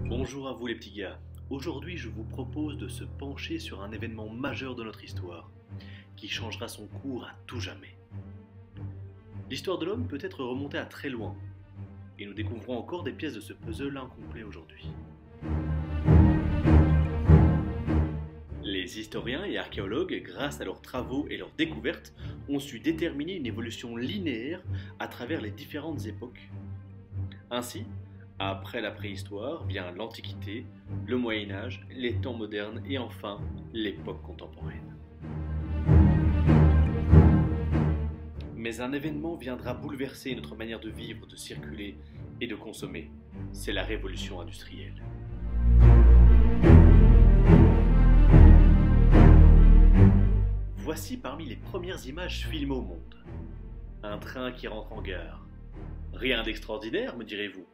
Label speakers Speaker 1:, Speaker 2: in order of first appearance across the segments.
Speaker 1: Bonjour à vous les petits gars. Aujourd'hui je vous propose de se pencher sur un événement majeur de notre histoire, qui changera son cours à tout jamais. L'histoire de l'homme peut être remontée à très loin, et nous découvrons encore des pièces de ce puzzle incomplet aujourd'hui. Les historiens et archéologues, grâce à leurs travaux et leurs découvertes, ont su déterminer une évolution linéaire à travers les différentes époques. Ainsi, après la préhistoire vient l'Antiquité, le Moyen-Âge, les temps modernes et enfin l'époque contemporaine. Mais un événement viendra bouleverser notre manière de vivre, de circuler et de consommer. C'est la révolution industrielle. Voici parmi les premières images filmées au monde. Un train qui rentre en gare. Rien d'extraordinaire, me direz-vous.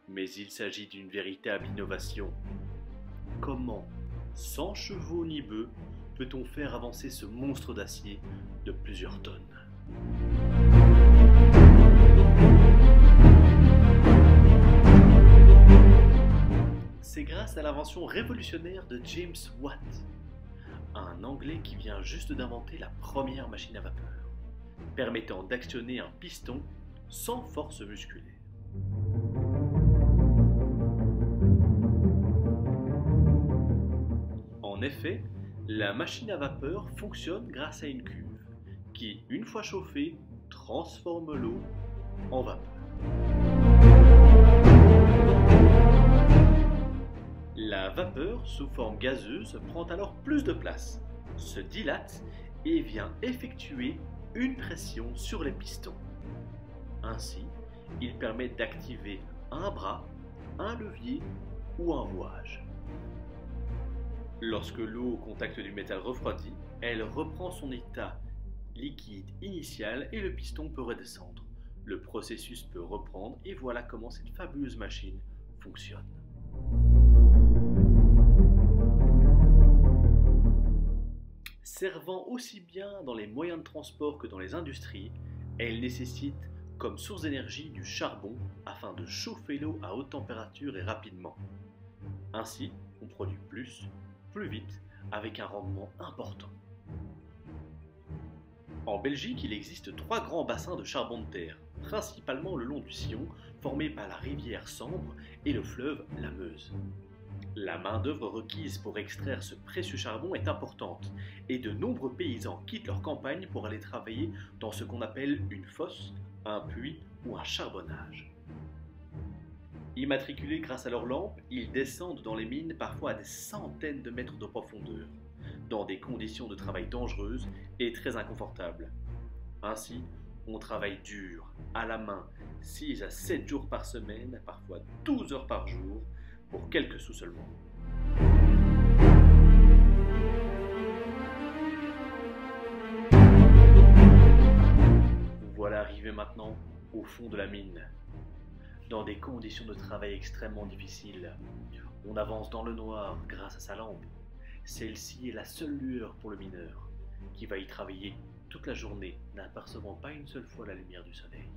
Speaker 1: Mais il s'agit d'une véritable innovation. Comment, sans chevaux ni bœufs, peut-on faire avancer ce monstre d'acier de plusieurs tonnes? C'est grâce à l'invention révolutionnaire de James Watt, un Anglais qui vient juste d'inventer la première machine à vapeur, permettant d'actionner un piston sans force musculaire. En effet, la machine à vapeur fonctionne grâce à une cuve qui, une fois chauffée, transforme l'eau en vapeur. La vapeur, sous forme gazeuse, prend alors plus de place, se dilate et vient effectuer une pression sur les pistons. Ainsi, il permet d'activer un bras, un levier ou un rouage. Lorsque l'eau au contact du métal refroidit, elle reprend son état liquide initial et le piston peut redescendre. Le processus peut reprendre et voilà comment cette fabuleuse machine fonctionne. Servant aussi bien dans les moyens de transport que dans les industries, elle nécessite comme source d'énergie du charbon afin de chauffer l'eau à haute température et rapidement. Ainsi, on produit plus vite, avec un rendement important. En Belgique, il existe 3 grands bassins de charbon de terre, principalement le long du Sillon, formés par la rivière Sambre et le fleuve la Meuse. La main-d'œuvre requise pour extraire ce précieux charbon est importante, et de nombreux paysans quittent leur campagne pour aller travailler dans ce qu'on appelle une fosse, un puits ou un charbonnage. Immatriculés grâce à leurs lampes, ils descendent dans les mines parfois à des centaines de mètres de profondeur, dans des conditions de travail dangereuses et très inconfortables. Ainsi, on travaille dur, à la main, 6 à 7 jours par semaine, parfois 12 heures par jour, pour quelques sous seulement. Vous voilà arrivé maintenant au fond de la mine. Dans des conditions de travail extrêmement difficiles. On avance dans le noir grâce à sa lampe. Celle-ci est la seule lueur pour le mineur, qui va y travailler toute la journée, n'apercevant pas une seule fois la lumière du soleil.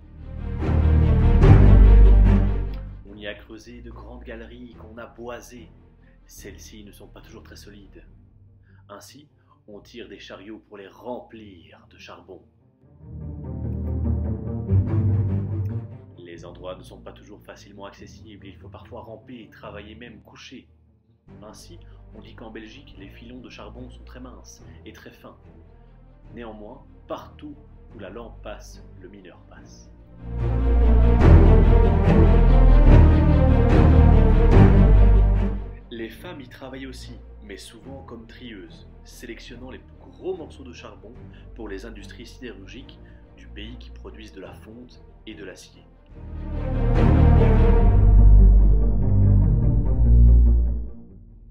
Speaker 1: On y a creusé de grandes galeries qu'on a boisées. Celles-ci ne sont pas toujours très solides. Ainsi, on tire des chariots pour les remplir de charbon. Les endroits ne sont pas toujours facilement accessibles, il faut parfois ramper et travailler même couché. Ainsi, on dit qu'en Belgique, les filons de charbon sont très minces et très fins. Néanmoins, partout où la lampe passe, le mineur passe. Les femmes y travaillent aussi, mais souvent comme trieuses, sélectionnant les plus gros morceaux de charbon pour les industries sidérurgiques du pays qui produisent de la fonte et de l'acier.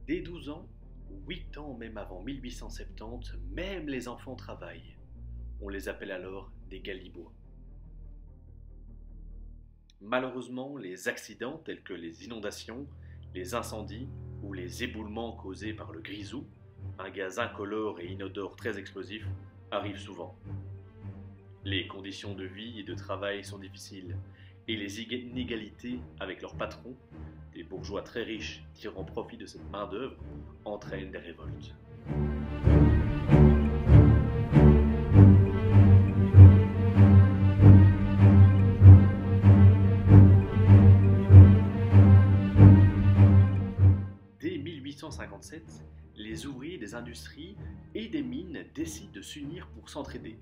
Speaker 1: Dès 12 ans, 8 ans même avant 1870, même les enfants travaillent. On les appelle alors des galibois. Malheureusement, les accidents tels que les inondations, les incendies ou les éboulements causés par le grisou, un gaz incolore et inodore très explosif, arrivent souvent. Les conditions de vie et de travail sont difficiles et les inégalités avec leurs patrons, Des bourgeois très riches tirant profit de cette main-d'œuvre entraînent des révoltes. Dès 1857, les ouvriers des industries et des mines décident de s'unir pour s'entraider.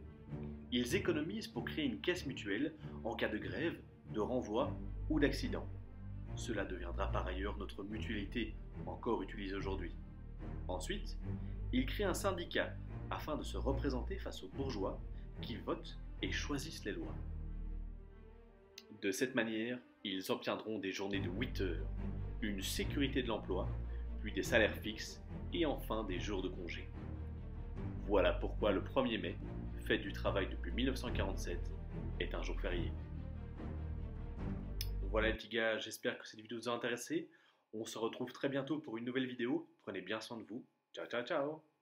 Speaker 1: Ils économisent pour créer une caisse mutuelle en cas de grève, de renvoi ou d'accident. Cela deviendra par ailleurs notre mutualité, encore utilisée aujourd'hui. Ensuite, ils créent un syndicat afin de se représenter face aux bourgeois qui votent et choisissent les lois. De cette manière, ils obtiendront des journées de 8 heures, une sécurité de l'emploi, puis des salaires fixes et enfin des jours de congé. Voilà pourquoi le 1er mai, fête du travail depuis 1947, est un jour férié. Voilà les petits gars, j'espère que cette vidéo vous a intéressé. On se retrouve très bientôt pour une nouvelle vidéo. Prenez bien soin de vous. Ciao ciao ciao.